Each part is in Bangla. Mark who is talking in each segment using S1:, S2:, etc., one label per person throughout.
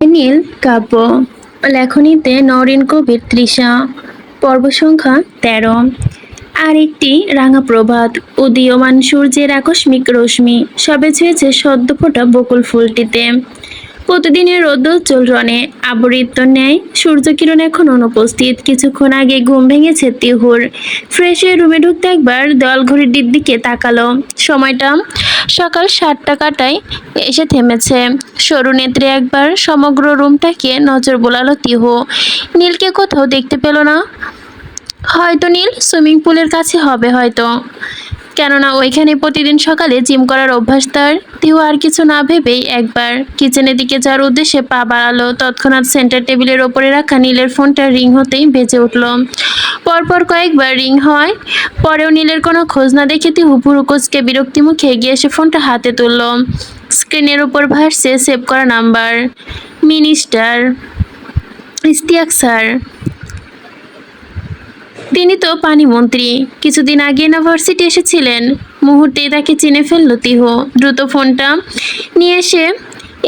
S1: নীল কাব্য লেখনীতে নরেন কবির তৃষা পর্ব সংখ্যা ১৩। আর একটি রাঙা প্রভাত, উদীয়মান সূর্যের আকস্মিক রশ্মি সবে ছুঁয়েছে সদ্য ফোটা বকুল ফুলটিতে। প্রতিদিনের রৌদ্রোজ্জ্বল রণে আবৃত ন্যায় সূর্যকিরণ এখন অনুপস্থিত। কিছুক্ষণ আগে ঘুম ভেঙেছে তিহুর। ফ্রেশ হয়ে রুমে ঢুকতে একবার দেওয়াল ঘড়ির দিকে তাকালো। সময়টা সকাল ৭টা কাটায় এসে থেমেছে। সরু নেত্রে একবার সমগ্র রুমটাকে নজর বোলালো তিহু। নীলকে কোথাও দেখতে পেল না। হয়তো নীল সুইমিং পুলের কাছে হবে হয়তো, কেননা ওইখানে প্রতিদিন সকালে জিম করার অভ্যাস তার। তিহু আর কিছু না ভেবেই একবার কিচেনের দিকে যাওয়ার উদ্দেশ্যে পা বাড়ালো। তৎক্ষণাৎ সেন্টার টেবিলের ওপরে রাখা নীলের ফোনটা রিং হতেই বেজে উঠল। পরপর কয়েকবার রিং হওয়ায় পরেও নীলের কোনো খোঁজ না দেখে তিহু ভুরু কুঁচকে বিরক্তি মুখে এগিয়ে এসে ফোনটা হাতে তুলল। স্ক্রিনের উপর ভাসছে সেভ করা নাম্বার, মিনিস্টার ইশতিয়াক স্যার। তিনি তো পানি মন্ত্রী, কিছুদিন আগে ইউনিভার্সিটি এসেছিলেন। মুহূর্তেই তাকে চিনে ফেলল তিহু। দ্রুত ফোনটা নিয়ে এসে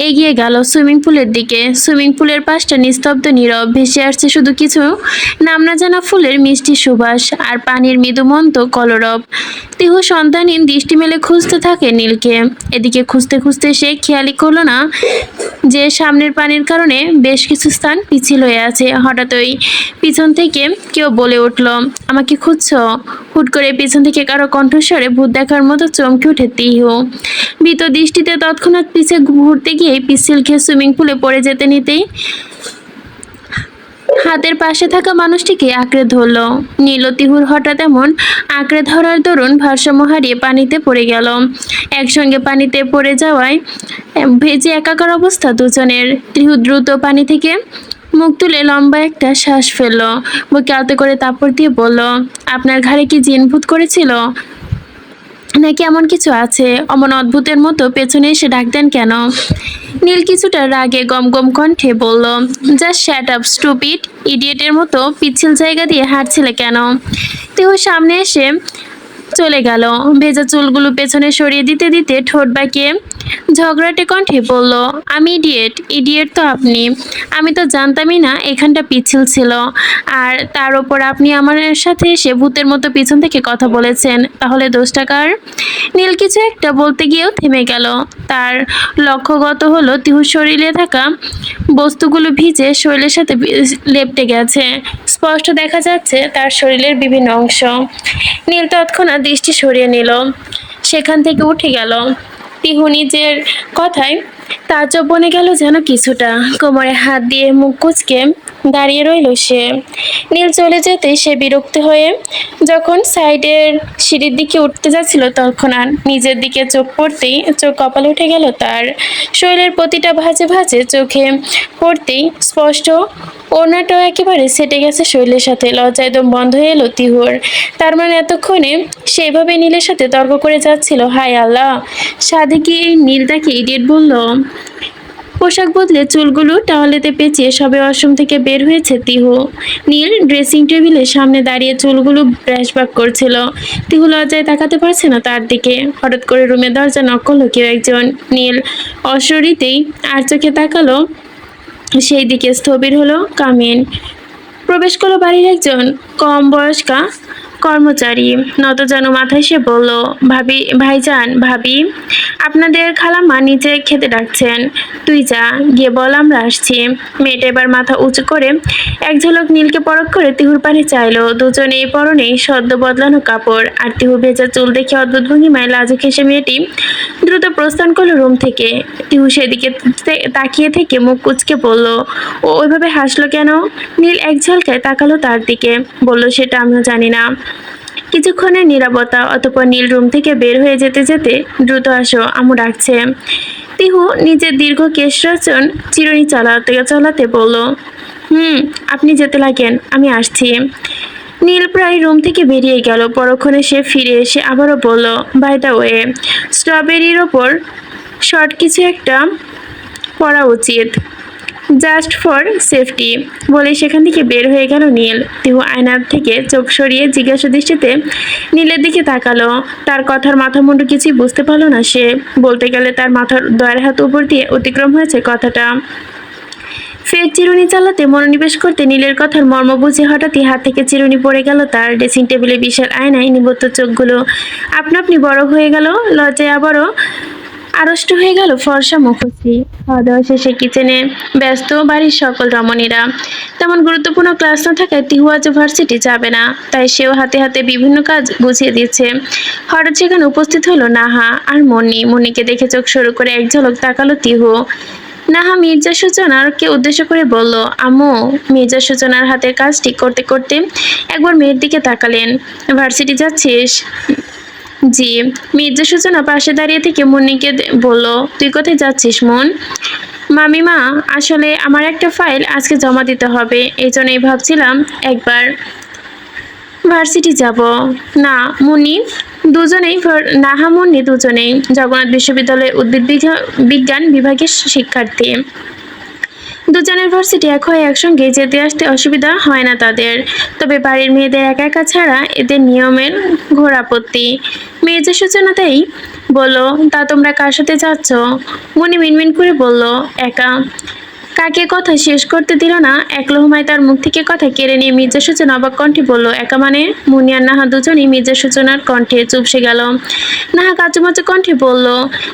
S1: এগিয়ে গেল সুইমিং পুলের দিকে। সুইমিং পুলের পাশটা নিস্তব্ধ নীরব, ভেসে আসছে শুধু কিছু নাম না জানা ফুলের মিষ্টি সুবাস আর পানির মৃদুমন্ত কলরব। তিহু সন্ধানহীন দৃষ্টি মেলে খুঁজতে থাকে নীলকে। এদিকে খুঁজতে খুঁজতে সে খেয়ালই করলো না যে সামনের পানির কারণে বেশ কিছু স্থান পিছিল হয়ে আছে। হঠাৎই পিছন থেকে কেউ বলে উঠল, আমাকে খুঁজছো? হুট করে পিছন থেকে কারো কণ্ঠস্বরে ভূত দেখার মতো চমকে উঠে তিহু। ভীত দৃষ্টিতে তৎক্ষণাৎ পিছে ঘুরতে গিয়ে পিচ্ছিল খেয়ে সুইমিং পুলে পড়ে যেতে নিতেই হাতের পাশে থাকা মানুষটিকে আঁকড়ে ধরল। নীল ও তিহুর হঠাৎ এমন আঁকড়ে ধরার দরুন ভারসাম্য হারিয়ে পানিতে পড়ে গেল। একসঙ্গে পানিতে পড়ে যাওয়ায় ভেজে একাকার অবস্থা দুজনের। তিহু দ্রুত পানি থেকে মুখ তুলে লম্বা একটা শ্বাস ফেলল। বুকে আলতো করে তাপড় দিয়ে বলল, আপনার ঘাড়ে কি জিন ভূত করেছিল, নাকি এমন কিছু আছে? অমন অদ্ভুতের মতো পেছনে এসে ডাক দেন কেন? নীল কিছুটা রাগে গমগম কণ্ঠে বলল, জাস্ট শ্যাট আপ স্টুপিড, ইডিয়েটের মতো পিচ্ছিল জায়গা দিয়ে হাঁটছিলে কেন? তিহু সামনে এসে চলে গেল। ভেজা চুলগুলো পেছনে সরিয়ে দিতে দিতে ঠোঁট বাঁকিয়ে ঝগড়াটে কণ্ঠে বলল, আমি ইডিয়েট? ইডিয়েট তো আপনি। আমি তো জানতামই না এখানটা পিচ্ছিল ছিল। আর তার ওপর আপনি আমার সাথে এসে ভূতের মতো পিছন থেকে কথা বলেছেন। তাহলে দোষটা কার? নীল কিছু একটা বলতে গিয়েও থেমে গেল। তার লক্ষ্যগত হলো তিহুর শরীরে থাকা বস্তুগুলো ভিজে শরীরের সাথে লেপ্টে গেছে। স্পষ্ট দেখা যাচ্ছে তার শরীরের বিভিন্ন অংশ। নীল তৎক্ষণাৎ দৃষ্টি সরিয়ে নিল, সেখান থেকে উঠে গেল। তিহু নিজের কথায় তাজ্জব বনে গেল যেন কিছুটা। কোমরে হাত দিয়ে মুখ কুঁচকে দাঁড়িয়ে রইল সে। নীল চলে যেতে সে বিরক্ত হয়ে যখন সাইডের সিঁড়ির দিকে উঠতে যাচ্ছিল, তৎক্ষণাৎ নিজের দিকে চোখ পড়তেই চোখ কপালে উঠে গেল তার। শরীরের প্রতিটা ভাঁজে ভাঁজে চোখে পড়তেই স্পষ্ট ওড়নাটাও একেবারে সেটে গেছে শরীরের সাথে। লজ্জায় দম বন্ধ হয়ে এলো তিহুর। তার মানে এতক্ষণে সেইভাবে নীলের সাথে তর্ক করে যাচ্ছিল। হায় আল্লাহ, সাধে কি এই নীল তাকে ইডিয়েট বলল? পোশাক বদলে চুলগুলো টাওয়ালেতে পেঁচিয়ে সবে ওয়াশরুম থেকে বের হয়েছে তিহু। নীল ড্রেসিং টেবিলের সামনে দাঁড়িয়ে চুলগুলো ব্রাশ বাক করছিল। তিহু লজ্জায় তাকাতে পারছে না তার দিকে। হঠাৎ করে রুমের দরজা নক করলো কেউ একজন। নীল অশরীরতেই আর চোখে তাকালো সেই দিকে। স্থবির হলো কামিন। প্রবেশ করলো বাড়ির একজন কম বয়স্কা কর্মচারী। নতজানু মাথায় সে বলল, ভাবি, ভাইজান, ভাবি, আপনাদের খালাম্মা নিচে খেতে ডাকছেন, তুই যা, গিয়ে বল আমরা আসছি। মেয়েটা এবার মাথা উঁচু করে এক ঝলক নীলকে পরখ করে তিহুর পানে চাইলো। দুজনেই পরনেই সদ্য বদলানো কাপড়। আর তিহু ভেজা চুল দেখে অদ্ভুত ভঙ্গিমায় লাজুক হেসে মেয়েটি দ্রুত প্রস্থান করলো রুম থেকে। তিহু সেদিকে তাকিয়ে থেকে মুখ কুঁচকে বলল, ও ওইভাবে হাসলো কেন? নীল এক ঝলকায় তাকালো তার দিকে, বলল, সেটা আমিও জানি না। কিছুক্ষণের নীরবতা, অতঃপর নীল রুম থেকে বের হয়ে যেতে যেতে, দ্রুত আসো, আম্মু ডাকছে। তিহু নিজের দীর্ঘ কেশরচন চিরুনি চালাতে চালাতে বলল, আপনি যেতে লাগেন, আমি আসছি। নীল প্রায় রুম থেকে বেরিয়ে গেল। পরক্ষণে সে ফিরে এসে আবারও বলল, বাই দ্য ওয়ে, স্ট্রবেরির ওপর শর্ট কিছু একটা পরা উচিত, জাস্ট ফর সেফটি, বলে সেখান থেকে বের হয়ে গেল নীল। তিহু আয়নার থেকে চোখ সরিয়ে জিজ্ঞাসা দৃষ্টিতে নীলের দিকে তাকালো। তার কথার মাথা মুন্ডু কিছুই বুঝতে পারলো না সে। বলতে গেলে তার মাথার দয়ের হাত উপর দিয়ে অতিক্রম হয়েছে কথাটা। ফের চিরুনি চালাতে মনোনিবেশ করতে নীলের কথার মর্ম বুঝে হঠাৎই হাত থেকে চিরুনি পড়ে গেল তার। ড্রেসিং টেবিলে বিশাল আয়নায় নিবদ্ধ চোখগুলো আপনা আপনি বড় হয়ে গেল। লজ্জায় আবারও আড়ষ্ট হয়ে গেল ফর্সা মুখশ্রী। খাওয়া দাওয়া শেষে কিচেনে ব্যস্ত বাড়ির সকল রমণীরা। তেমন গুরুত্বপূর্ণ ক্লাস না থাকায় তিহু আজ ভার্সিটি যাবে না, তাই সেও হাতে হাতে বিভিন্ন কাজ গুছিয়ে দিচ্ছে। হঠাৎ সেখানে উপস্থিত হলো নাহা আর মনি। মনিকে দেখে চোখ সরু করে এক ঝলক তাকালো তিহু। নাহা মির্জা সূচনাকে উদ্দেশ্য করে বলল, আম্মু। মির্জা সূচনার হাতের কাজটি করতে করতে একবার মেয়ের দিকে তাকালেন। ভার্সিটি যাচ্ছিস? জি। মির্জা সূচনা পাশে দাঁড়িয়ে থেকে মুন্নিকে বলল, তুই কোথায় যাচ্ছিস মন? মামিমা, আসলে আমার একটা ফাইল আজকে জমা দিতে হবে, এই জন্যই ভাবছিলাম একবার ভার্সিটি যাব। না মুন্নি, দুজনেই নাহা মুন্নি দুজনেই জগন্নাথ বিশ্ববিদ্যালয়ের উদ্ভিদ বিজ্ঞান বিভাগের শিক্ষার্থী। দুজনের ভার্সিটি এক হয়ে একসঙ্গে যেতে আসতে অসুবিধা হয় না তাদের। তবে বাড়ির মেয়েদের একা একা ছাড়া এদের নিয়মের ঘোর আপত্তি। মির্জা সূচনাতেই বলল, তা তোমরা কার সাথে যাচ্ছ? মনি মিনমিন করে বলল, একা। কাকে কথা শেষ করতে দিল না, এক লহমায় তার মুখ থেকে কথা কেড়ে নিয়ে মির্জা সূচনা অবাক কণ্ঠে বলল, একা মানে? মুনি আর নাহা দুজনই মির্জা সূচনার কণ্ঠে চুপসে গেল। নাহা কাচুমাচু কণ্ঠে বলল,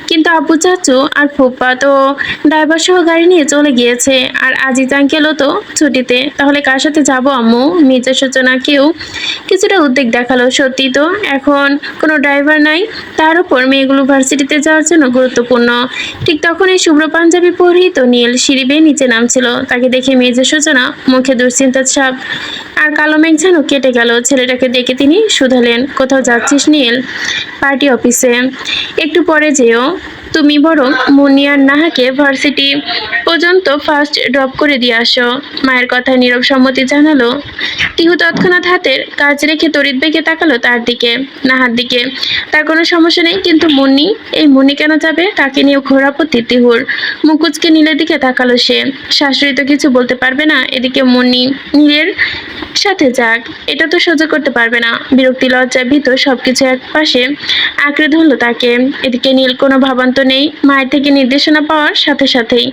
S1: কিন্তু আব্বু চাচু আর ফুপ্পা তো ড্রাইভার সহ গাড়ি নিয়ে চলে গিয়েছে, আর আজিজ আঙ্কেলও তো ছুটিতে, তাহলে কার সাথে যাবো আম্মু? মির্জা সূচনা কেউ কিছুটা উদ্বেগ দেখালো। সত্যি তো, এখন কোনো ড্রাইভার নাই, তার উপর মেয়েগুলো ভার্সিটিতে যাওয়ার জন্য গুরুত্বপূর্ণ। ঠিক তখন এই শুভ্র পাঞ্জাবি পরিহিত নীল সিঁড়ি বেয়ে নিচে নামছিল। তাকে দেখে মির্জা সূচনা মুখে দুশ্চিন্তার ছাপ আর কালো মেঘ যেন কেটে গেল। ছেলেটাকে দেখে তিনি শুধালেন, কোথাও যাচ্ছিস নীল? পার্টি অফিসে। একটু পরে যেও। তুমি বরং মুন্নি আর নাহাকে ভার্সিটি পর্যন্ত ফার্স্ট ড্রপ করে দিয়ে আসো। মায়ের কথায় নীরব সম্মতি জানালো তিহু। তৎক্ষণাৎ হাতের কাজ রেখে তড়িৎ বেগে তাকালো তার দিকে, নাহার দিকে। তার কোনো সমস্যা নেই, কিন্তু মুন্নি, এই মুন্নি কেন যাবে? তাকে নিয়ে ঘোর আপত্তি তিহুর। মুকুচকে নীলের দিকে তাকালো সে। শাশুড়ি তো কিছু বলতে পারবে না, এদিকে মুন্নি নীলের সাথে যাক, এটা তো সহ্য করতে পারবে না। বিরক্তি, লজ্জা, ভীত সবকিছু এক পাশে আঁকড়ে ধরলো তাকে। এদিকে নীল কোনো ভাবান্ত নেই। মায়ের থেকে নির্দেশনা পাওয়ার সাথে সাথেই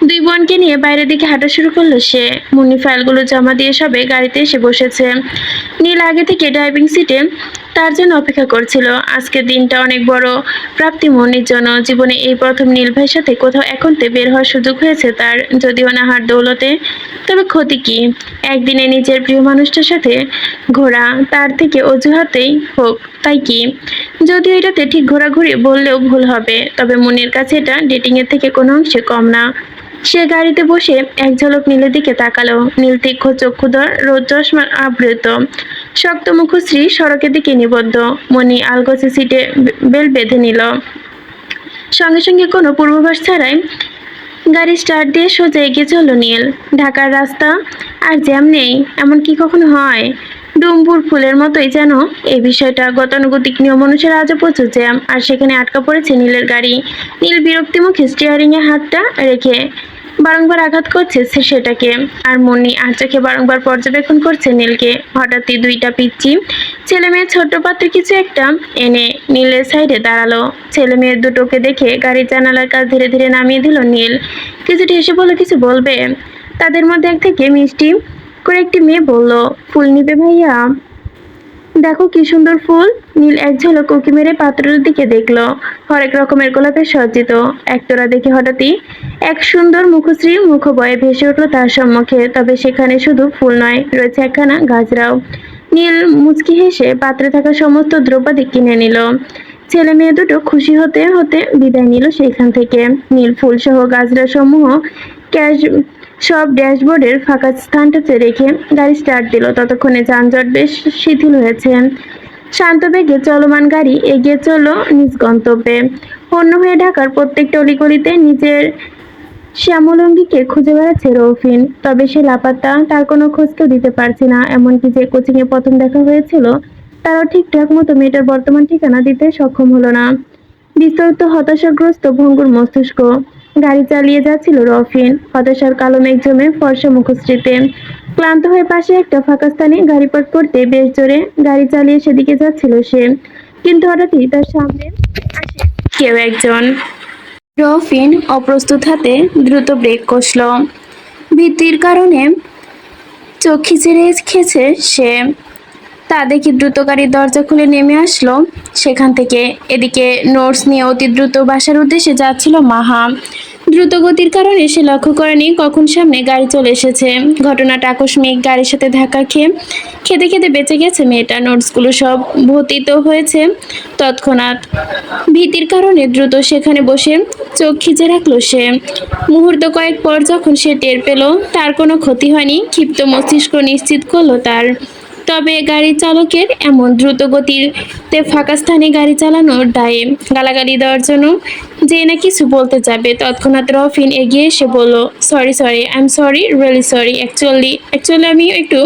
S1: দুই বোনকে নিয়ে বাইরের দিকে হাঁটা শুরু করলো সে। মুন্নি ফাইলগুলো জমা দিয়ে সবে গাড়িতে এসে বসেছে। নীল আগে থেকে ড্রাইভিং সিটে তার জন্য অপেক্ষা করছিল। আজকের দিনটা অনেক বড় প্রাপ্তি মুন্নির জন্য। জীবনে এই প্রথম নীল ভাইয়ের সাথে কোথাও একান্তে বের হওয়ার সুযোগ হয়েছে তার, যদিও নাহার দৌলতে। তবে ক্ষতি কি? একদিনে নিজের প্রিয় মানুষটার সাথে ঘোরা, তার থেকে অজুহাতেই হোক, তাই কি? যদিও এটাতে ঠিক ঘোরাঘুরি বললেও ভুল হবে, তবে মনের কাছে এটা ডেটিং এর থেকে কোনো অংশে কম না। সে গাড়িতে বসে এক ঝলক নীলের দিকে তাকালো। নীল তীক্ষ্ণ চক্ষুধর, রোদ চশমার আবৃত, শক্ত মুখশ্রী, সড়কের দিকে নিবদ্ধ। মনি আলগোছে সিটে বেল বেঁধে নিল। সঙ্গে সঙ্গে কোনো পূর্বাভাস ছাড়াই গাড়ি স্টার্ট দিয়ে সোজা এগিয়ে চলল নীল। ঢাকার রাস্তা আর জ্যাম নেই, এমন কি কখনো হয়? ডুম্বুর ফুলের মতোই যেন এই বিষয়টা। গতানুগতিক নিয়ম অনুসারে আজও প্রচুর জ্যাম, আর সেখানে আটকা পড়েছে নীলের গাড়ি। নীল বিরক্তি মুখে স্টিয়ারিং এ হাতটা রেখে বারংবার আঘাত করছে সেটাকে, আর মুন্নি আর চোখে বারংবার পর্যবেক্ষণ করছে নীলকে। হঠাৎই দুইটা পিচ্চি ছেলে মেয়ে ছোট্ট পাত্রে কিছু একটা এনে নীলের সাইডে দাঁড়ালো। ছেলে মেয়ের দুটোকে দেখে গাড়ির জানালার কাজ ধীরে ধীরে নামিয়ে দিল নীল। কিছুটা হেসে বলল, কিছু বলবে? তাদের মধ্যে এক থেকে মিষ্টি করে একটি মেয়ে বলল, ফুল নিবে ভাইয়া? দেখো কি সুন্দর ফুল। নীল এক ঝলক উঁকি মেরে পাত্রের দিকে দেখলো। হরেক রকমের গোলাপে সজ্জিত একতরা দেখে হঠাৎই এক সুন্দর মুখশ্রী মুখবয়ে ভেসে উঠলো তার সম্মুখে। তবে সেখানে শুধু ফুল নয়, রয়েছে একখানা গাজরাও। নীল মুচকি হেসে পাত্রে থাকা সমস্ত দ্রব্যাদি কিনে নিল। ছেলে মেয়ে দুটো খুশি হতে হতে বিদায় নিল সেইখান থেকে। নীল ফুল সহ গাজরা সমূহ ক্যাশ সব ড্যাশবোর্ডের ফাঁকা স্থানটাতে রেখে গাড়ি স্টার্ট দিল। ততক্ষণে যানজট বেশ শিথিল হয়েছে। শান্ত বেগে চলমান গাড়ি এগিয়ে চলল নিজ গন্তব্যে। অন্য হয়ে ঢাকার প্রত্যেকটা অলিগলিতে নিজের শ্যামলঙ্গীকে খুঁজে বেড়াচ্ছে রৌফিন। তবে সে লাপাত্তা, তার কোনো খোঁজ কেউ দিতে পারছে না। এমনকি যে কোচিং এ প্রথম দেখা হয়েছিল, তারাও ঠিকঠাক মতো মেয়েটার বর্তমান ঠিকানা দিতে সক্ষম হলো না। বিস্তৃত হতাশাগ্রস্ত ভঙ্গুর মস্তিষ্ক। গাড়ি চালিয়ে যাচ্ছিল রফিন, হতাশার কালো মেঘ জমে ফর্সা মুখশ্রীতে। ক্লান্ত হয়ে পাশে একটা ফাঁকা স্থানে গাড়ি পার্ক করতে বেশ জোরে গাড়ি চালিয়ে সেদিকে যাচ্ছিল সে। কিন্তু হঠাৎই তার সামনে আসে কেউ একজন। রফিন অপ্রস্তুত হাতে দ্রুত ব্রেক কষল। ভীতির কারণে চোখ খিচে রেখেছে সে। তা দেখি দ্রুত গাড়ির দরজা খুলে নেমে আসলো সেখান থেকে। এদিকে নোটস নিয়ে অতি দ্রুত বাসার উদ্দেশ্যে যাচ্ছিল মাহা। দ্রুত গতির কারণে সে লক্ষ্য করেনি কখন সামনে গাড়ি চলে এসেছে। ঘটনাটা আকস্মিক, গাড়ির সাথে ধাক্কা খেতে খেতে বেঁচে গেছে মেয়েটা। নোটসগুলো সব ভূতিত হয়েছে তৎক্ষণাৎ। ভীতির কারণে দ্রুত সেখানে বসে চোখ খিচে রাখলো সে। মুহূর্ত কয়েক পর যখন সে টের পেল তার কোনো ক্ষতি হয়নি, ক্ষিপ্ত মস্তিষ্ক নিশ্চিত করলো তার। তবে গাড়ি চালকের এমন দ্রুত গতিতে ফাঁকা স্থানে গাড়ি চালানোর দায়ে গালাগালি দেওয়ার জন্য যে না কিছু বলতে যাবে, তৎক্ষণাৎ রফিন এগিয়ে এসে বলল, sorry sorry, I am sorry, really sorry. Actually আমি একটু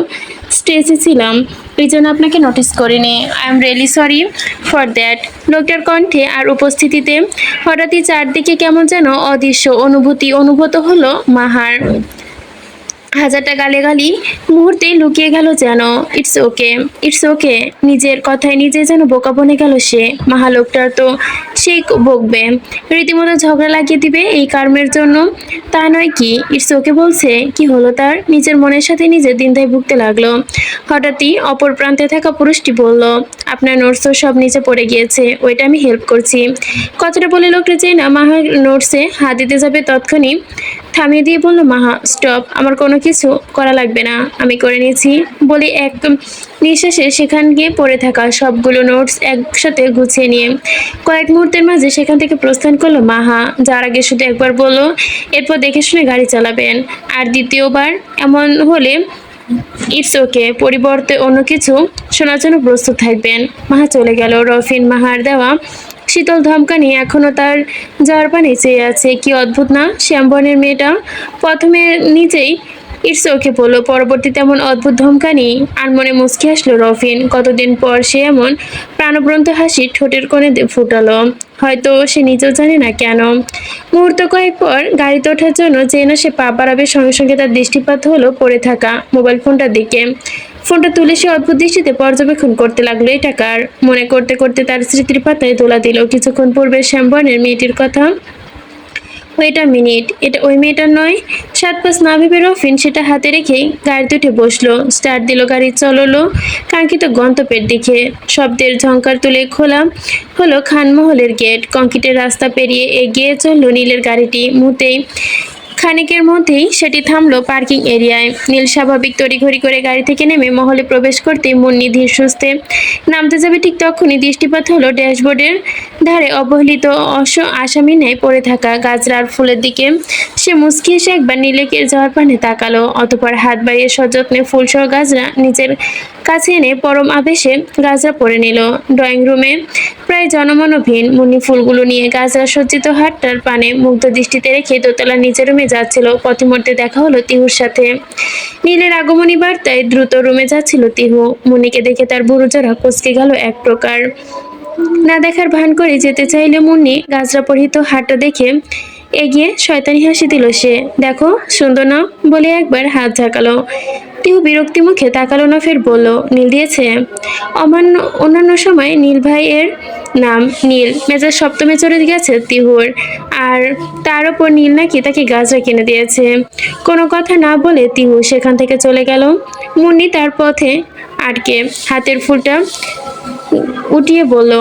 S1: স্ট্রেসে ছিলাম, এই জন্য আপনাকে নোটিস করিনি। I am really sorry for that. লোকটার কণ্ঠে আর উপস্থিতিতে হঠাৎই চারদিকে কেমন যেন অদৃশ্য অনুভূতি অনুভূত হলো মাহার। হাজারটা গালাগালি মুহূর্তেই লুকিয়ে গেল যেন। It's okay, it's okay. নিজের কথায় নিজে যেন বোকা বনে গেল সে। মহালোকটার তো সেই বকবে, রীতিমতো ঝগড়া লাগিয়ে দিবে এই কার্মের জন্য। তা নয় কি? ইটস ওকে বলছে। কি হলো তার? নিজের মনের সাথে নিজে দ্বিধায় ভুগতে লাগলো। হঠাৎই অপর প্রান্তে থাকা পুরুষটি বলল, আপনার নোটস তো সব নিচে পড়ে গিয়েছে, ওইটা আমি হেল্প করছি। কথাটা বলে লোকটা চেয়ে না মাহার নোটসে হাত দিতে যাবে তৎক্ষণি থামিয়ে দিয়ে বলল, মাহা স্টপ, আমার কোনো কিছু করা লাগবে না, আমি করে নিয়েছি। বলে এক নিঃশ্বাসে সেখান গিয়ে পড়ে থাকা সবগুলো নোটস একসাথে গুছিয়ে নিয়ে কয়েক মুহূর্তের মাঝে সেখান থেকে প্রস্থান করলো মাহা। যার আগে শুধু একবার বলল, এরপর দেখে শুনে গাড়ি চালাবেন, আর দ্বিতীয়বার এমন হলে ইটস ওকে পরিবর্তে অন্য কিছু শোনার জন্য প্রস্তুত থাকবেন। মাহা চলে গেল। রফিন মাহার দেওয়া শীতল ধমকানি এখনো তার যাওয়ার পানে চেয়ে আছে। কি অদ্ভুত না, শ্যামবনের মেয়েটা প্রথমে নিজেই ইটস ওকে বললো, পরবর্তীতে এমন অদ্ভুত ধমকানি। আর মনে মুচকি হাসলো রফিন। কতদিন পর সে এমন প্রাণবন্ত হাসি ঠোঁটের কোণে ফুটালো, হয়তো সে নিজেও জানে না কেন। মুহূর্ত কয়েক পর গাড়িতে ওঠার জন্য যে না সে পা বাড়াবে, সঙ্গে সঙ্গে তার দৃষ্টিপাত হলো পড়ে থাকা মোবাইল ফোনটার দিকে। ফোনটা তুলে সে অদ্ভুত দৃষ্টিতে পর্যবেক্ষণ করতে লাগলো। এটা কার? মনে করতে করতে তার স্মৃতির পাতায় তোলা দিল কিছুক্ষণ পূর্বে শ্যামবর্ণের মেয়েটির কথা। ওয়েট আ মিনিট, এটা ওই মেয়েটার নয়? সাত পাঁচ না ভেবে রফিন সেটা হাতে রেখেই গাড়িতে উঠে বসলো। স্টার্ট দিল, গাড়ি চললো কাঙ্ক্ষিত গন্তব্যের দিকে। শব্দের ঝংকার তুলে খোলা হলো খানমহলের গেট। কংক্রিটের রাস্তা পেরিয়ে এগিয়ে চললো নীলের গাড়িটি। মুহূর্তেই খানিকের মধ্যেই সেটি থামলো পার্কিং এরিয়ায়। নীল স্বাভাবিক তড়িঘড়ি করে গাড়ি থেকে নেমে মহলে প্রবেশ করতেই মুন্নি ধীর সুস্থে নামতে যাবে ঠিক তখনই দৃষ্টিপাত হলো ড্যাশবোর্ডের ধারে অবহেলিত আসামি ন্যায় পড়ে থাকা গাজরার ফুলের দিকে। সে মুচকি এসে একবার নীলেকের যাওয়ার পানে তাকালো, অতঃপর হাত বাড়িয়ে সযত্নে ফুলসহ গাজরা নিজের কাছে এনে পরম আবেশে গাজরা পরে নিল। ড্রয়িং রুমে প্রায় জনমনভিন। মুন্নি ফুলগুলো নিয়ে গাজরা সজ্জিত হাতটার পানে মুগ্ধ দৃষ্টিতে রেখে দোতলা নিচের রুমে যাচ্ছিল। পথিমধ্যে দেখা হলো তিহুর সাথে। নীলের আগমনী বার্তায় দ্রুত রুমে যাচ্ছিল তিহু। মুন্নিকে দেখে তার বুড়ো জোড়া কুঁচকে গেল এক প্রকার। না দেখার ভান করে যেতে চাইলে মুন্নি গাজরা পরিহিত হাতটা দেখে এগিয়ে শয়তানি হাসি দিল সে। দেখো সুন্দর না, বলে একবার হাত ঝাঁকালো। টিহু বিরক্তি মুখে তাকালো না, ফের বলল, নীল দিয়েছে? অন্যান্য সময় নীল ভাইয়ের নাম নীল, মেজাজ সপ্তমে চড়ে গেছে তিহুর। আর তার ওপর নীল নাকি তাকে গাজরা কিনে দিয়েছে। কোনো কথা না বলে তিহু সেখান থেকে চলে গেল। মুন্নি তার পথে আটকে হাতের ফুলটা উঠিয়ে বলল,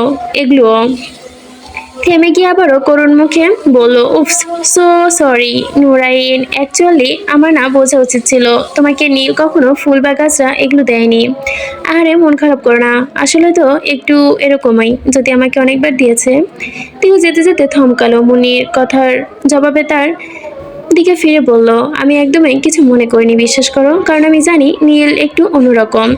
S1: এগুলো। থেমে গিয়ে আবারও করুণ মুখে বলল, oops, so sorry Nurain, actually আমার না বোঝা উচিত ছিল, তোমাকে নীল কখনো ফুল বা গাছরা এগুলো দেয়নি। আরে মন খারাপ করো না, আসলে তো একটু এরকমই, যদি আমাকে অনেকবার দিয়েছে। তিহু যেতে যেতে থমকালো। মুনির কথার জবাবে তার দিকে ফিরে বলল, আমি একদমই কিছু মনে করিনি, বিশ্বাস করো, কারণ আমি জানি নীল একটু অন্যরকম,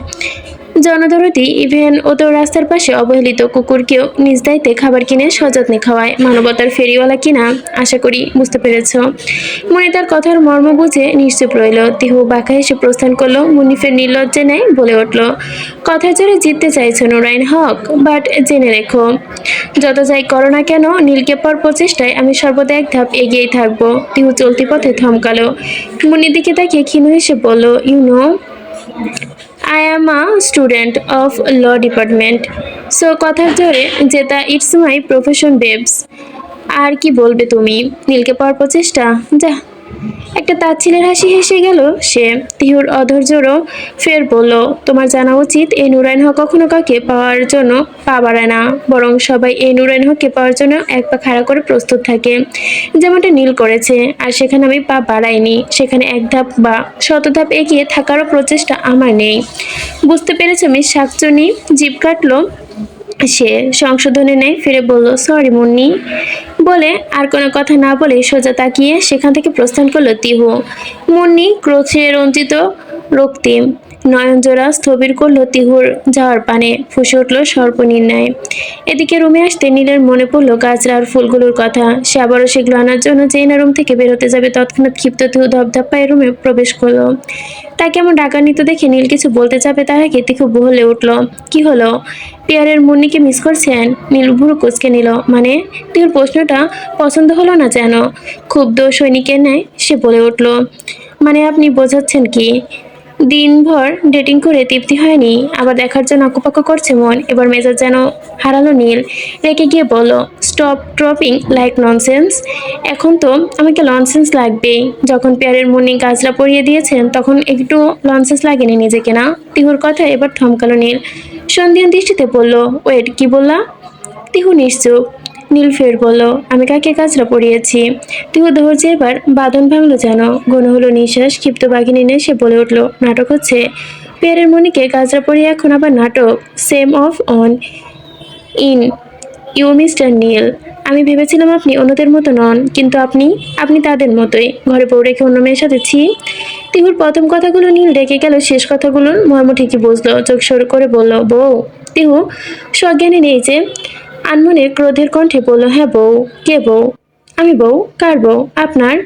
S1: জনদরদি। ইভেন ও তো রাস্তার পাশে অবহেলিত কুকুরকেও নিজ দায়িত্বে খাবার কিনে সযত্নে খাওয়ায়। মানবতার ফেরিওয়ালা কিনা, আশা করি বুঝতে পেরেছ। মনে তার কথার মর্ম বুঝে নিশ্চুপ রইল। তিহু বাঁকা হেসে প্রস্থান করলো। মুন্নি ফের নির্লজ্জে নেয় বলে উঠল, কথার জোরে জিততে চাইছো নুরাইন হক, বাট জেনে রেখো, যত যাই করো না কেন নীলকে পাওয়ার প্রচেষ্টায় আমি সর্বদা এক ধাপ এগিয়েই থাকবো। তিহু চলতি পথে থমকালো। মুন্নির দিকে তাকিয়ে ক্ষীণ হেসে বলল, you know, I am a student of law department. So কথার জোরে জেতা, ইটস মাই প্রফেশন বেবস। আর কি বলবে তুমি? নীলকে পাওয়ার প্রচেষ্টা, যা একটা তাচ্ছিলের হাসি হেসে গেল সে। তিহুর অধৈর্যরও ফের বলল, তোমার জানা উচিত এই নুরাইন হক কখনো কাউকে পাওয়ার জন্য পা বাড়ায় না, বরং সবাই এই নুরাইন হককে পাওয়ার জন্য এক পা খাড়া করে প্রস্তুত থাকে, যেমনটা নীল করেছে। আর সেখানে আমি পা বাড়াইনি, সেখানে এক ধাপ বা শত ধাপ এগিয়ে থাকারও প্রচেষ্টা আমার নেই। বুঝতে পেরেছ মিস শাকচুনি? জিভ কাটলো সে। সংশোধনে নেয় ফিরে বলল, সরি মুন্নি। বলে আর কোনো কথা না বলে সোজা তাকিয়ে সেখান থেকে প্রস্থান করলো তিহু। মুন্নি ক্রোধে রঞ্জিত রক্তিম নয়নজোড়া স্থবির করলো তিহুর যাওয়ার পানে, ফুসে উঠল সর্বনির্ণয়। এদিকে রুমে আসতে নীলের মনে পড়লো গাছরা আর ফুলগুলোর কথা। সে আবারও সেগুলো আনার জন্য যেই না রুম থেকে বেরোতে যাবে তৎক্ষণাৎ ক্ষিপ্ত তিহু ধপধপ পায়ে রুমে প্রবেশ করলো। তাকে এমন ডাকান্বিত দেখে নীল কিছু বলতে যাবে তার আগে তিহু বলে উঠল, কি হলো? পিয়ারের মুন্নিকে মিস করছেন? নীল ভুরু কুচকে নিল। মানে? তিহুর প্রশ্নটা পছন্দ হলো না যেন। ক্ষুব্ধ সৈনিকের ন্যায় সে বলে উঠল, মানে আপনি বোঝাচ্ছেন কি? দিনভর ডেটিং করে তৃপ্তি হয়নি, আবার দেখার জন্য আঁকুপাকু করছে মন। এবার মেজাজ যেন হারালো নীল। রেখে গিয়ে বলল, স্টপ ড্রপিং লাইক ননসেন্স। এখন তো আমাকে লনসেন্স লাগবেই। যখন পেয়ারের মুন্নি গাছরা পরিয়ে দিয়েছেন তখন একটু লনসেন্স লাগেনি নিজেকে না? তিহুর কথা এবার থমকালো নীল। সন্ধিয়ান দৃষ্টিতে বলল, ওয়েট, কি বললা? তিহু নিশ্চুপ। নীল ফের বলল, আমি কাকে কাজরা পড়িয়েছি? তিহু ধৈর্য এবার বাঁধন ভাঙলো যেন। ঘন হলো নিঃশ্বাস। ক্ষিপ্ত বাঘিনী নিয়ে সে বলে উঠল, নাটক হচ্ছে? পেয়ারের মনিকে কাজরা পড়িয়ে এখন আবার নাটক? Same of on in you mister Neel. আমি ভেবেছিলাম আপনি অন্যদের মতো নন, কিন্তু আপনি আপনি তাদের মতোই। ঘরে বউ রেখে অন্য মেয়ের সাথে ছি। তিহুর প্রথম কথাগুলো নীল রেখে গেল, শেষ কথাগুলোর মর্ম ঠিকই বুঝলো। চোখ সরু করে বলল, বউ? তিহু সজ্ঞানে নেই যে। আনমনে ক্রোধের কণ্ঠে বলল, হ্যাঁ বউ। কে বউ? আমি বউ? কার বউ? আপনার।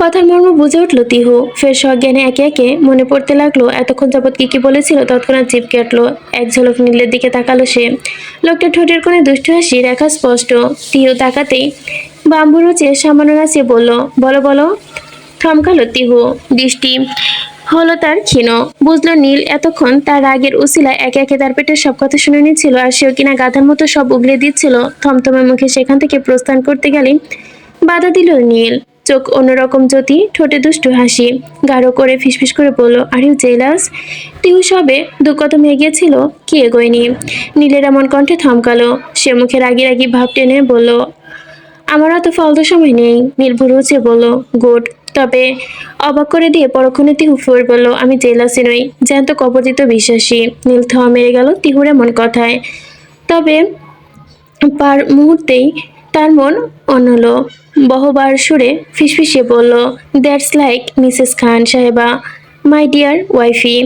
S1: কথার মর্ম বুঝে উঠল তিহু। ফের সজ্ঞানে একে একে মনে পড়তে লাগলো এতক্ষণ যাবৎ কি কি বলেছিল। তৎক্ষণাৎ জিভ কাটলো। এক ঝলক নীলের দিকে তাকালো সে। লোকটা ঠোঁটের কোণে দুষ্টু হাসি রেখা স্পষ্ট। তিহু তাকাতেই বাম্বু রুচে সামান্য নাচিয়ে বলল, বলো বলো। থমকালো তিহু। দৃষ্টি হলো তার ক্ষীণ। বুঝলো নীল এতক্ষণ তার রাগের উছিলায় একে একে তার পেটের সব কথা শুনে নিচ্ছিল, আর সেও কিনা গাধার মতো সব উগলে দিচ্ছিল। থমথমে মুখে সেখান থেকে প্রস্থান করতে গেলেই বাধা দিল নীল। চোখ অন্যরকম জ্যোতি, ঠোঁটে দুষ্টু হাসি। গাঢ় করে ফিসফিস করে বলল, আর ইউ জেলাস? তিহু সবে দু কদম এগিয়েছিল, কি এগোয়নি। নীলের এমন কণ্ঠে থমকালো। সে মুখে রাগি রাগি ভাব টেনে বলল, আমার অত ফালতু সময় নেই। নীল ভুরু উঁচে বলল, গুড। তবে অবাক করে দিয়ে পরক্ষণে তিহু ফের বলল, আমি জেলাসি নই, জ্যান্ত কপোজিত বিশ্বাসী। নীল থাওয়া মেরে গেল তিহুর এমন কথায়। তবে পার মুহূর্তেই তার মন অনল। বহবার সুরে ফিসফিসিয়ে বলল, দ্যাটস লাইক মিসেস খান সাহেবা, মাই ডিয়ার ওয়াইফি।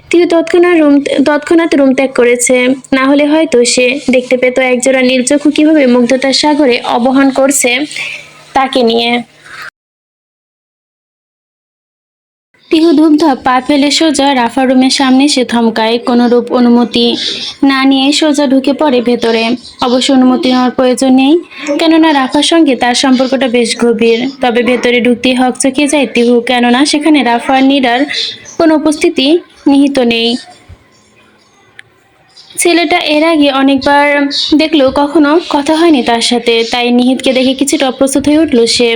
S1: তিহু তৎক্ষণাৎ রুম ত্যাগ করেছে। না হলে হয়তো সে দেখতে পেত একজোড়া নীলচক্ষু কিভাবে মুগ্ধতার সাগরে অবহান করছে তাকে নিয়ে। তিহু ধূপধাপ পা ফেলে সোজা রাফা রুমের সামনে সে থমকায়। কোনোরূপ অনুমতি না নিয়ে সোজা ঢুকে পড়ে ভেতরে। অবশ্য অনুমতি নেওয়ার প্রয়োজন নেই, কেননা রাফার সঙ্গে তার সম্পর্কটা বেশ গভীর। তবে ভেতরে ঢুকতেই হকচকিয়ে যায় তিহু, কেননা সেখানে রাফা আর নীরার কোনো উপস্থিতি নিহিত নেই। ছেলেটা এর আগে অনেকবার দেখলেও কখনো কথা হয়নি তার সাথে, তাই নিহিতকে দেখে কিছুটা অপ্রস্তুত হয়ে উঠল সে।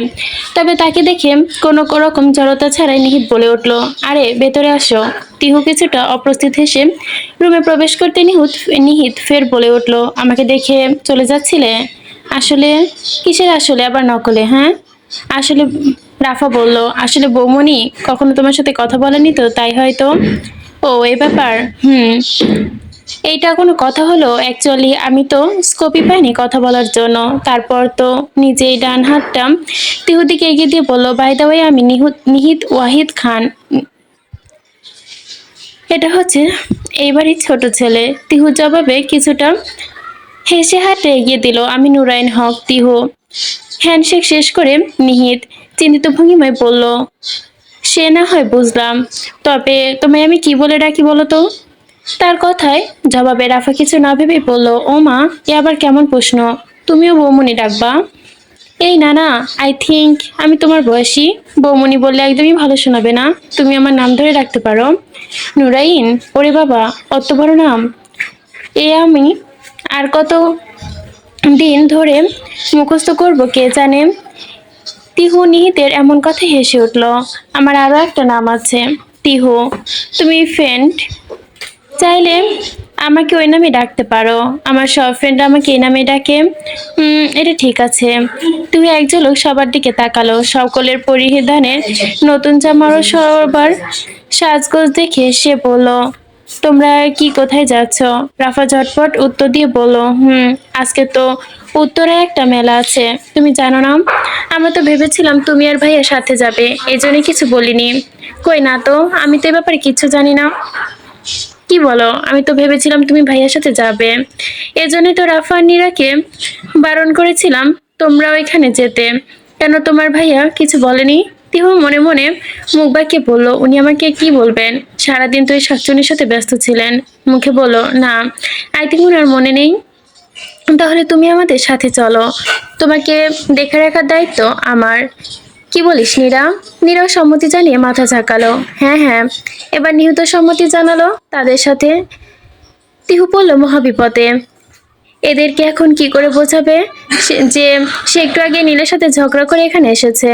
S1: তবে তাকে দেখে কোনো রকম জড়তা ছাড়াই নিহিত বলে উঠল, আরে ভেতরে আসো। তিহু কিছুটা অপ্রস্তুত হেসে রুমে প্রবেশ করতে নিহিত ফের বলে উঠল, আমাকে দেখে চলে যাচ্ছিলে? আসলে? কিসের আসলে আবার নকলে? হ্যাঁ আসলে, রাফা বলল, আসলে বৌমনি কখনো তোমার সাথে কথা বলেনি তো, তাই হয়তো। ও এই ব্যাপার। এইটা কোনো কথা হলো? অ্যাকচুয়ালি আমি তো স্কোপই পাইনি কথা বলার জন্য। তারপর তো নিজেই ডান হাতটা তিহুর দিকে এগিয়ে দিয়ে বলল, বাই দ্য ওয়ে আমি নিহিত ওয়াহিদ খান। এটা হচ্ছে এইবারই ছোট ছেলে। তিহু জবাবে কিছুটা হেসে হাতে এগিয়ে দিল, আমি নুরাইন হক। তিহু হ্যান্ডশেক শেষ করে নিহিত চিন্তিত ভঙ্গিমায় বলল, সে না হয় বুঝলাম, তবে তোমায় আমি কি বলে ডাকি বলো তো? তার কথায় জবাবে রাফা কিছু না ভেবেই বলল, ও মা, এ আবার কেমন প্রশ্ন? তুমিও বৌমনি ডাকবা? এই না না, আই থিঙ্ক আমি তোমার বয়সী। বৌমনি বললে একদমই ভালো শোনাবে না। তুমি আমার নাম ধরে রাখতে পারো, নুরাইন। ওরে বাবা, অত বড় নাম! এ আমি আর কত দিন ধরে মুখস্থ করব কে জানে। তিহু নিহিতের এমন কথায় হেসে উঠল। আমার আরো একটা নাম আছে, তিহু। তুমি ফ্রেন্ড চাইলে আমাকে ওই নামে ডাকতে পারো। আমার সব ফ্রেন্ড আমাকে এই নামে ডাকে। এটা ঠিক আছে। তুই এক ঝলক সবার দিকে তাকালো। সকলের পরিধানের নতুন জামার ও সবার সাজগোজ দেখে সে বলল, তোমরা কি কোথায় যাচ্ছ? রাফা ঝটপট উত্তর দিয়ে বলল, আজকে তো উত্তরে একটা মেলা আছে, তুমি জানো না? আমরা তো ভেবেছিলাম তুমি আর ভাইয়ের সাথে যাবে, এই জন্য কিছু বলিনি। কই না তো, আমি তো এ ব্যাপারে কিচ্ছু জানি না। কি বলো? আমি তো ভেবেছিলাম তুমি ভাইয়ার সাথে যাবে, এজন্যই তো রাফা আর নীরাকে বারণ করেছিলাম তোমরা ওইখানে যেতে। কেন, তোমার ভাইয়া কিছু বলেনি? তিহু মনে মনে মুখ বাঁকিয়ে বলল, উনি আমাকে কি বলবেন? সারাদিন তো এই শাকচুনির সাথে ব্যস্ত ছিলেন। মুখে বলল, না, আই থিঙ্ক উনার মনে নেই। তাহলে তুমি আমাদের সাথে চলো, তোমাকে দেখে রাখার দায়িত্ব আমার। কি বলিস নীরা? নীরাও সম্মতি জানিয়ে মাথা ঝাঁকালো। হ্যাঁ হ্যাঁ, এবার নিহত সম্মতি জানালো তাদের সাথে। তিহু পড়ল মহাবিপদে। এদেরকে এখন কি করে বোঝাবে যে সে একটু আগে নীলের সাথে ঝগড়া করে এখানে এসেছে?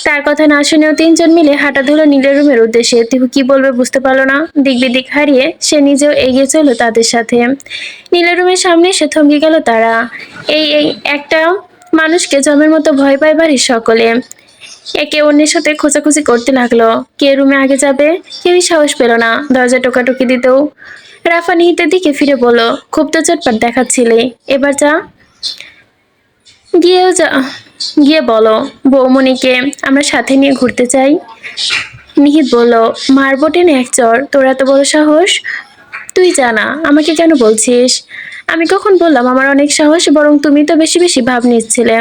S1: তার কথা না শুনেও তিনজন মিলে হাঁটা ধরল নীলের রুমের উদ্দেশ্যে। তিহু কি বলবে বুঝতে পারলো না। দিক বিদিক হারিয়ে সে নিজেও এগিয়ে চলল তাদের সাথে। নীলের রুমের সামনে এসে থমকে গেল তারা। এই একটা মানুষকে জমের মতো ভয় পায় বাড়ির সকলে। একে অন্যের সাথে খোঁচাখুচি করতে লাগলো। কে রুমে আগে যাবে? কেউই সাহস পেল না দরজা টোকাটুকি দিতেও। রাফা নিহিতের দিকে ফিরে বলল, খুব তো চটপট দেখাচ্ছিলে, এবার যা, গিয়েও যা, গিয়ে বলো বৌমনিকে আমরা সাথে নিয়ে ঘুরতে চাই। নিহিত বলল, মারবো টেনে এক চর, তোর এত বড় সাহস? তুই জানা আমাকে কেন বলছিস? আমি কখন বললাম আমার অনেক সাহস? বরং তুমি তো বেশি বেশি ভাব নিচ্ছিলে।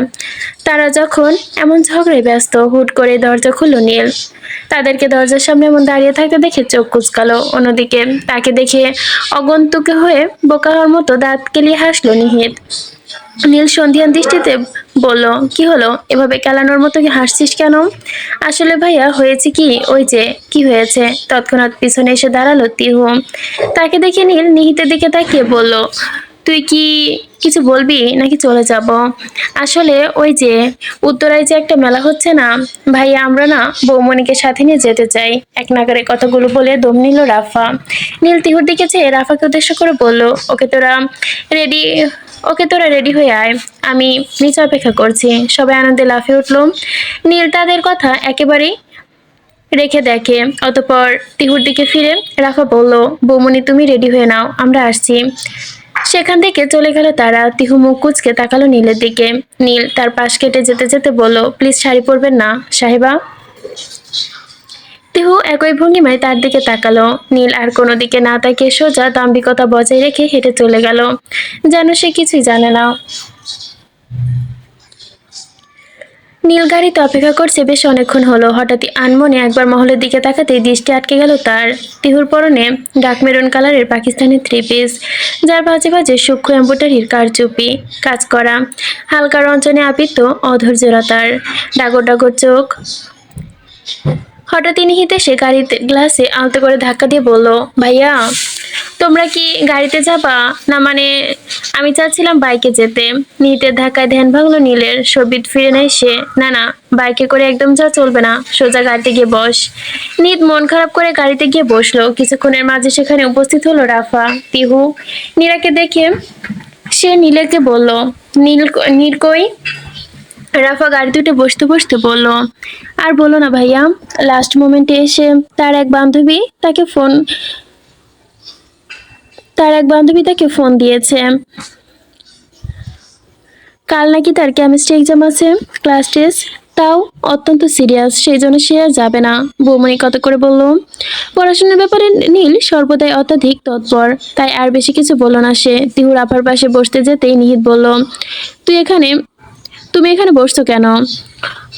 S1: তারা যখন এমন ঝগড়ায় ব্যস্ত, হুট করে দরজা খুলল নীল। তাদেরকে দরজার সামনে এমন দাঁড়িয়ে থাকতে দেখে চোখ কুচকালো। অন্যদিকে তাকে দেখে অগন্তুক হয়ে বোকা হওয়ার মতো দাঁত কেলিয়ে হাসলো নিহিত। নীল সন্ধিয়ান দৃষ্টিতে বলল, কি হলো, এভাবে কেলানোর মতো কি হাসছিস কেন? আসলে ভাইয়া হয়েছে কি, ওই যে। কি হয়েছে? তৎক্ষণাৎ পিছনে এসে দাঁড়ালো তিহু। তাকে দেখে নীল নিহিতের দিকে তাকিয়ে বলল, তুই কি কিছু বলবি নাকি চলে যাব? আসলে ওই যে উত্তরায় যে একটা মেলা হচ্ছে না ভাইয়া, আমরা না বৌমনিকে সাথে নিয়ে যেতে চাই। এক নাগারে কথাগুলো বলে দম নিল রাফা। নীল তিহুর দিকে চেয়ে রাফাকে উদ্দেশ্য করে বলল, রেডি তোরা রেডি হয়ে আয়, আমি নিচে অপেক্ষা করছি। সবাই আনন্দে লাফিয়ে উঠল। নীল তাদের কথা একেবারেই রেখে দেখে। অতঃপর তিহুর দিকে ফিরে রাফা বলল, বৌমনি তুমি রেডি হয়ে নাও, আমরা আসছি। সেখান থেকে চলে গেল তারা। তিহু মুখ কুচকে তাকালো নীলের দিকে। নীল তার পাশ কেটে যেতে যেতে বলল, প্লিজ শাড়ি পরবেন না সাহেবা। তিহু একই ভঙ্গিমায় তার দিকে তাকালো। নীল আর কোনো দিকে না তাকিয়ে সোজা দাম্ভিকতা বজায় রেখে হেঁটে চলে গেল, যেন সে কিছুই জানে না। নীল গাড়িতে অপেক্ষা করছে বেশ অনেকক্ষণ হলো। হঠাৎই আনমনে একবার মহলের দিকে তাকাতেই দৃষ্টি আটকে গেল তার। তিহুর পরনে ডার্ক মেরুন কালারের পাকিস্তানি থ্রি পিস, যার ভাঁজে ভাঁজে সূক্ষ্ম এম্ব্রয়ডারির কারচুপি কাজ করা, হালকা রঞ্জনে আবৃত অধৈর্যরা তার, ডাগর ডাগর চোখ। হঠাৎই নিহিত এসে গাড়িতে গ্লাসে আলতো করে ধাক্কা দিয়ে বলল, ভাইয়া তোমরা কি গাড়িতে যাবা না? মানে আমি চাচ্ছিলাম বাইকে যেতে। নিহিতের ধাক্কায় ধ্যান ভাঙলো নীলের। সবিত ফিরে নেয় সে। না না, বাইকে করে একদম যা চলবে না, সোজা গাড়িতে গিয়ে বস। নিহিত মন খারাপ করে গাড়িতে গিয়ে বসলো। কিছুক্ষণের মাঝে সেখানে উপস্থিত হলো রাফা। তিহু নীরাকে দেখে সে নীলকে বলল, নীর কই? রাফা গাড়িতে উঠে বসতে বসতে বলল, আর বলো না ভাইয়া, লাস্ট মোমেন্টে এসে তার এক বান্ধবী তাকে ফোন দিয়েছে। কাল নাকি তার কেমিস্ট্রি এক্সাম আছে, ক্লাস টেস্ট, তাও অত্যন্ত সিরিয়াস, সেই জন্য সে আর যাবে না। বৌমনি কত করে বলল। পড়াশোনার ব্যাপারে নীল সর্বদাই অত্যাধিক তৎপর, তাই আর বেশি কিছু বলল না সে। তিহুর আপার পাশে বসতে যেতেই নিহিত বলল, তুমি এখানে বসছো কেন?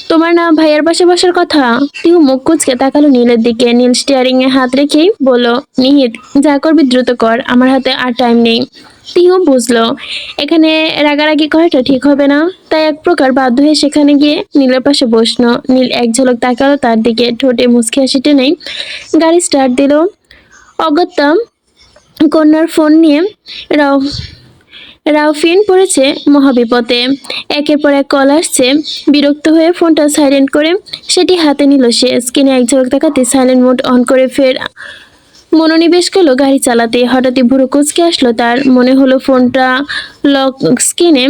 S1: তোমার না ভাইয়ার পাশে বসার কথা? তিহু মুখ কুচকে তাকালো নীলের দিকে। নীল স্টিয়ারিং এ হাত রেখেই বলল, নিহিত যা করবি দ্রুত কর, আমার হাতে আর টাইম নেই। তিহু বুঝলো এখানে রাগারাগি করাটা ঠিক হবে না, তাই এক প্রকার বাধ্য হয়ে সেখানে গিয়ে নীলের পাশে বসলো। নীল এক ঝলক তাকালো তার দিকে, ঠোঁটে মুচকি হাসি টেনেই গাড়ি স্টার্ট দিল। অগত্যা কন্যার ফোন নিয়ে রাউফিন পড়েছে মহাবিপদে। একের পর এক কল আসছে। বিরক্ত হয়ে ফোনটা সাইলেন্ট করে সেটি হাতে নিল সে। স্ক্রিনে এক ঝলক তাকাতে সাইলেন্ট মোড অন করে ফের মনোনিবেশ করলো গাড়ি চালাতে। হঠাৎই ভুরু কুঁচকে আসলো তার। মনে হলো ফোনটা লক স্ক্রিনে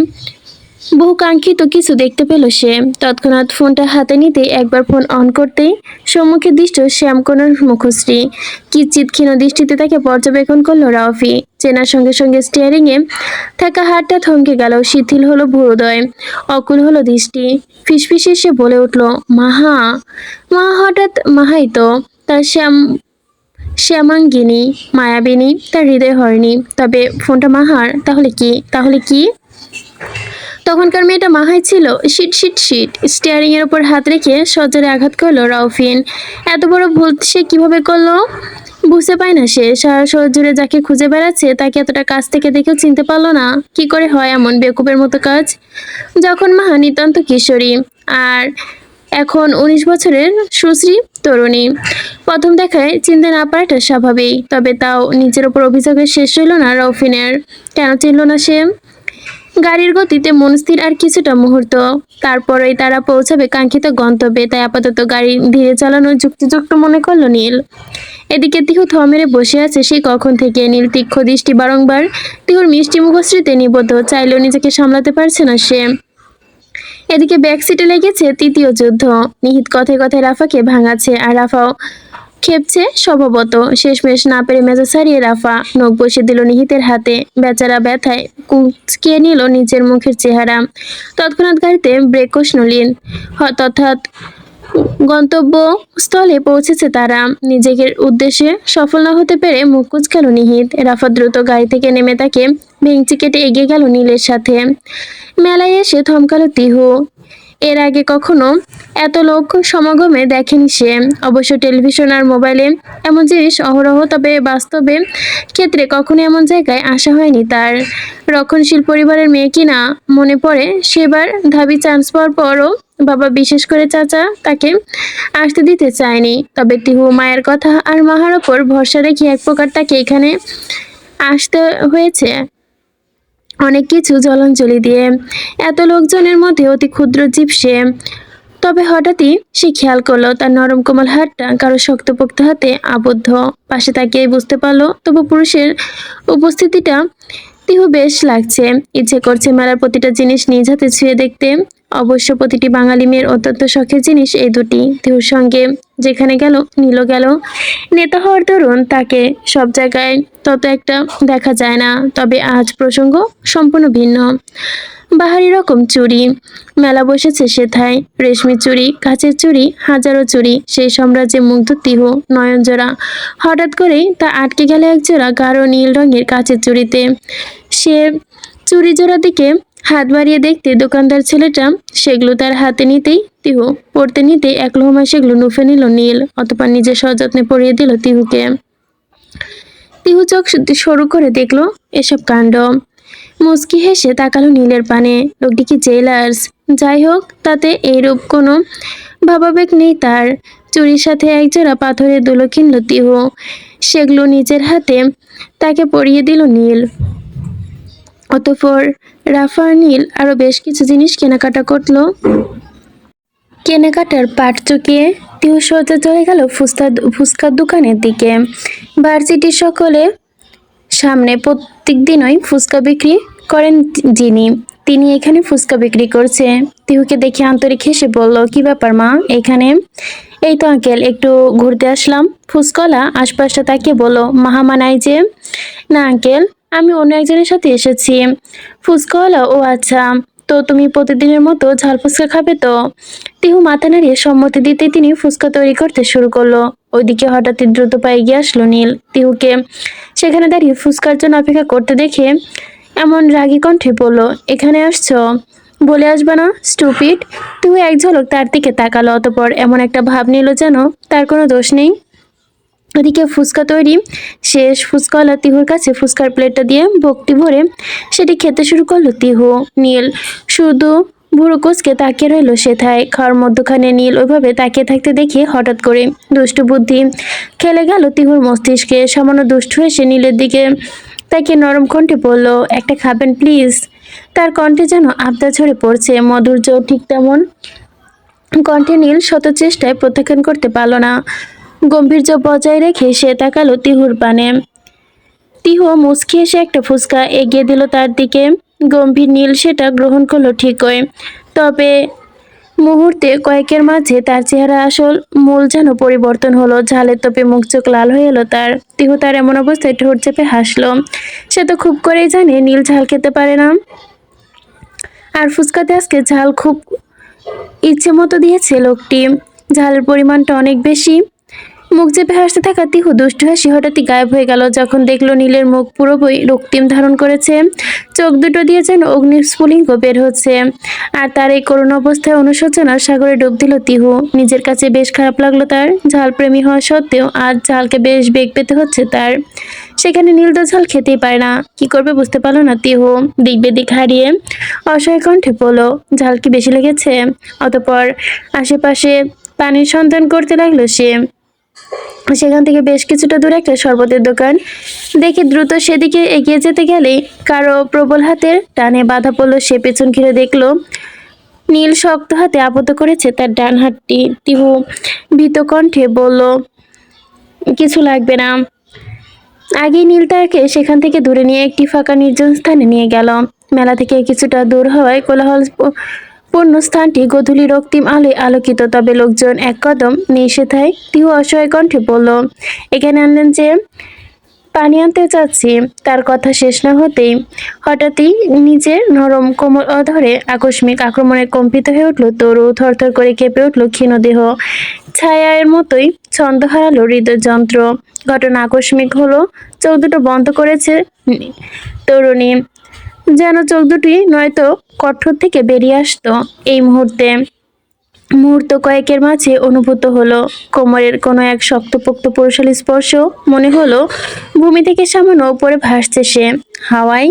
S1: বহু কাঙ্ক্ষিত কিছু দেখতে পেল সে। তৎক্ষণাৎ ফোনটা হাতে নিতে একবার ফোন অন করতেই সম্মুখে দৃষ্ট শ্যামকোনার মুখশ্রী। কিঞ্চিৎ ক্ষীণ দৃষ্টিতে তাকে পর্যবেক্ষণ করলো রাউফি। চেনার সঙ্গে সঙ্গে স্টিয়ারিং এ থাকা হাতটা থমকে গেল। শিথিল হলো ভুরুদয়, অকুল হলো দৃষ্টি। ফিসফিসে সে বলে উঠল, মাহা। মাহা হঠাৎ মাহাই তো তার শ্যামাঙ্গিনী, মায়াবিনী, তার হৃদয় হয়নি। তবে ফোনটা মাহার। তাহলে কি তখনকার মেয়েটা মাহাই ছিল? Shit shit shit. স্টিয়ারিং এর উপর হাত রেখে সজোরে আঘাত করলো রাউফিন। এত বড় ভুল সে কিভাবে করলো বুঝতে পায় না সে। সারা শহর জুড়ে যাকে খুঁজে বেড়াচ্ছে তাকে এতটা কাছ থেকে দেখেও চিনতে পারলো না। কি করে হয় এমন বেকুবের মতো কাজ? যখন মাহা নিতান্ত কিশোরী আর এখন 19 বছরের সুশ্রী তরুণী। প্রথম দেখায় চিনতে না পারাটা স্বাভাবিক। তবে তাও নিজের ওপর অভিযোগের শেষ হইল না রাউফিনের। কেন চিনল না সে? গাড়ির গতিতে মন স্থির আর কিছুটা মুহূর্ত, তারপরেই তারা পৌঁছাবে কাঙ্ক্ষিত গন্তব্যে। তাই আপাতত গাড়ি ধীরে চালানোর যুক্তিযুক্ত মনে করলো নীল। এদিকে তিহু থ মেরে বসে আছে সেই কখন থেকে। নীল তীক্ষ্ণ দৃষ্টি বারংবার তিহুর মিষ্টি মুখশ্রীতে নিবদ্ধ। চাইলেও নিজেকে সামলাতে পারছে না সে। এদিকে ব্যাক সিটে লেগেছে তৃতীয় যুদ্ধ। নিহিত কথায় কথায় রাফাকে ভাঙাচ্ছে আর রাফাও খেপছে স্বভাবত। শেষমেশ না পেরে মেজাজ হারিয়ে রাফা নখ বসিয়ে দিল নিহিতের হাতে। বেচারা ব্যথায় কুঁচকিয়ে নিল নিজের মুখের চেহারা। তৎক্ষণাৎ গাড়িতে ব্রেক কষল নীল। তথাৎ গন্তব্যস্থলে পৌঁছেছে তারা। নিজের উদ্দেশ্যে সফল না হতে পেরে মুখ কুঁচকাল নিহিত। রাফা দ্রুত গাড়ি থেকে নেমে তাকে ভেঙচি কেটে এগিয়ে গেল নীলের সাথে। মেলায় এসে থমকালো তিহু। এর আগে কখনো এত লোক সমাগমে দেখেনি সে। অবশ্য টেলিভিশন আর মোবাইলে এমন জিনিস অহরহ, তবে বাস্তবে ক্ষেত্রে কখনো এমন জায়গায় আসা হয়নি তার। রক্ষণশীল পরিবারের মেয়ে কিনা মনে পড়ে সেবার ধাবি চান্স পাওয়ার পরও বাবা, বিশেষ করে চাচা, তাকে আসতে দিতে চায়নি। তবে তিহু মায়ের কথা আর মাহার ওপর ভরসা রেখে এক প্রকার তাকে এখানে আসতে হয়েছে অনেক কিছু জলাঞ্জলি দিয়ে। এত লোকজনের মধ্যে অতি ক্ষুদ্র জীব সে। তবে হঠাৎই সে খেয়াল করলো তার নরম কোমল হাতটা কারো শক্তপোক্ত হাতে আবদ্ধ। পাশে তাকিয়ে বুঝতে পারলো তবু পুরুষের উপস্থিতিটা তিহু বেশ লাগছে। ইচ্ছে করছে মেলার প্রতিটা জিনিস নিজ হাতে ছুঁয়ে দেখতে। অবশ্য প্রতিটি বাঙালি মেয়ের অত্যন্ত শখের জিনিস এই দুটি। তিহুর সঙ্গে যেখানে গেল নীলও গেল। নেতা হওয়ার দরুন তাকে সব জায়গায় তত একটা দেখা যায় না। তবে আজ প্রসঙ্গ সম্পূর্ণ ভিন্ন। বাহারি রকম চুড়ি মেলা বসেছে সেথায়। রেশমি চুড়ি, কাচের চুড়ি, হাজারো চুড়ি। সেই সাম্রাজ্যে মুগ্ধ তিহু নয়নজোড়া। হঠাৎ করেই তা আটকে গেল একজোড়া গাঢ় নীল রঙের কাচের চুড়িতে। সে চুড়ি জোড়া দিকে হাত বাড়িয়ে দেখতে দোকানদার ছেলেটা সেগুলো তার হাতে নিতেই তিহু পড়তে নিতে এক লোহমায় সেগুলো নুফে নিল নীল। অতঃপর নিজে সযত্নে পরিয়ে দিল তিহুকে। তিহু চোখ সরু করে দেখলো এসব কাণ্ড। মুচকি হেসে তাকালো নীলের পানে। লোকটি কি জেলার্স? যাই হোক, তাতে এইরূপ কোনো ভাবাবেগ নেই তার। চুরির সাথে একজোড়া পাথরের দুলো কিনল তিহু। সেগুলো নিজের হাতে তাকে পরিয়ে দিল নীল। অতঃপর রাফা আর নীল আরো বেশ কিছু জিনিস কেনাকাটা করলো। কেনাকাটার পাট চুকিয়ে তিহু সোজা চলে গেল ফুচকার দোকানের দিকে। ভার্সিটির সকলে সামনে প্রত্যেক দিনই ফুচকা বিক্রি করেন যিনি, তিনি এখানে ফুচকা বিক্রি করছে। তিহুকে দেখে আন্তরিক হেসে বলল, কি ব্যাপার মা এখানে? এই তো আঙ্কেল, একটু ঘুরতে আসলাম। ফুচকলা আশপাশটা তাকিয়ে বলল, মাহামা নাই যে? না আঙ্কেল, আমি অন্য একজনের সাথে এসেছি। ফুচকাওয়ালা, ও আচ্ছা, তো তুমি প্রতিদিনের মতো ঝাল ফুচকা খাবে তো? তিহু মাথা নাড়িয়ে সম্মতি দিতে তিনি ফুচকা তৈরি করতে শুরু করলো। ওইদিকে হঠাৎই দ্রুত পায়ে গিয়ে আসলো নীল। তিহুকে সেখানে দাঁড়িয়ে ফুচকার জন্য অপেক্ষা করতে দেখে এমন রাগী কণ্ঠে বলল, এখানে আসছো? বলে আসবা না, স্টুপিড? তিহু এক ঝলক তার দিকে তাকালো। অতঃপর এমন একটা ভাব নিল যেন তার কোনো দোষ নেই। ওদিকে ফুচকা তৈরি শেষ। ফুচকাওয়ালা তিহুর কাছে ফুচকার প্লেটটা দিয়ে ভক্তি ভরে সেটি খেতে শুরু করলো তিহু। নীল শুধু ভুরু কুঁচকে তাকিয়ে রইল সেথায়। খাওয়ার মধ্যখানে নীল ওইভাবে তাকিয়ে থাকতে দেখে হঠাৎ করে দুষ্টু বুদ্ধি খেলে গেল তিহুর মস্তিষ্কে। সামান্য দুষ্ট হয়ে সে নীলের দিকে তাকে নরম কণ্ঠে বলল, একটা খাবেন প্লিজ। তার কণ্ঠে যেন আবদার ঝরে পড়ছে, মধুর্য ঠিক তেমন কণ্ঠে নীল শত চেষ্টায় প্রত্যাখ্যান করতে পারল না। গম্ভীর্য বজায় রেখে সে তাকালো তিহুর পানে। তিহু মুচকি এসে একটা ফুসকা এগিয়ে দিল তার দিকে। গম্ভীর নীল সেটা গ্রহণ করলো ঠিকই, তবে মুহূর্তে কয়েকের মাঝে তার চেহারা আসল মূল যেন পরিবর্তন হলো। ঝালের তোপে মুখ চোখ লাল হয়ে এলো তার। তিহু তার এমন অবস্থায় ঠোঁট চেপে হাসলো। সে তো খুব করেই জানে নীল ঝাল খেতে পারে না, আর ফুচকাতে আজকে ঝাল খুব ইচ্ছে মতো দিয়েছে লোকটি। ঝালের পরিমাণটা অনেক বেশি। মুখ চেপে হাসতে থাকা তিহু দুষ্টু হাসি হঠাৎই গায়েব হয়ে গেল যখন দেখলো নীলের মুখ পুরোপুরি রক্তিম ধারণ করেছে। চোখ দুটো দিয়ে যেন অগ্নিস্ফুলিঙ্গ বের হচ্ছে। আর তার এই করুণ অবস্থায় অনুশোচনার সাগরে ডুব দিল তিহু। নিজের কাছে বেশ খারাপ লাগলো তার। ঝাল প্রেমী হওয়া সত্ত্বেও আজ ঝালকে বেশ বেগ পেতে হচ্ছে তার। সেখানে নীল তো ঝাল খেতেই পারে না, কি করবে বুঝতে পারলো না তিহু। দিক বেদিক হারিয়ে অসহায় কণ্ঠে বলল, ঝাল কি বেশি লেগেছে? অতঃপর আশেপাশে পানির সন্ধান করতে লাগলো সে। সেখান থেকে বেশ কিছুটা দূরে একটা শরবতের দোকান দেখে দ্রুত সেদিকে এগিয়ে যেতে গেলে কারো প্রবল হাতের টানে বাধা পড়লো। সে পেছন ঘিরে দেখলো নীল শক্ত হাতে আবদ্ধ করেছে তার ডান হাতটি। তিহু ভীত কণ্ঠে বলল, কিছু লাগবে না। আগেই নীল তাকে সেখান থেকে দূরে নিয়ে একটি ফাঁকা নির্জন স্থানে নিয়ে গেল। মেলা থেকে কিছুটা দূর হওয়ায় কোলাহল পূর্ণ স্থানটি গোধূলি রক্তিম আলোয় আলোকিত, তবে লোকজন এক কদম নিষেধায়। তিহু অসহায় কণ্ঠে বলল, এখানে আনলেন যে? পানি আনতে চাচ্ছি। তার কথা শেষ না হতেই হঠাৎই নিজের নরম কোমল অধরে আকস্মিক আক্রমণে কম্পিত হয়ে উঠল তরু। থরথর করে কেঁপে উঠল ক্ষীণ দেহ। ছায়ার মতোই ছন্দ হারালো হৃদযন্ত্র। ঘটনা আকস্মিক হলো। চোখ দুটো বন্ধ করেছে তরুণী, যেন চোখ দুটি নয়তো কঠোর থেকে বেরিয়ে আসতো এই মুহূর্তে। মুহূর্ত কয়েকের মাঝে অনুভূত হলো কোমরের কোনো এক শক্তপোক্ত পুরুষালী স্পর্শ। মনে হলো ভূমি থেকে সামান্য উপরে ভাসছে সে, হাওয়ায়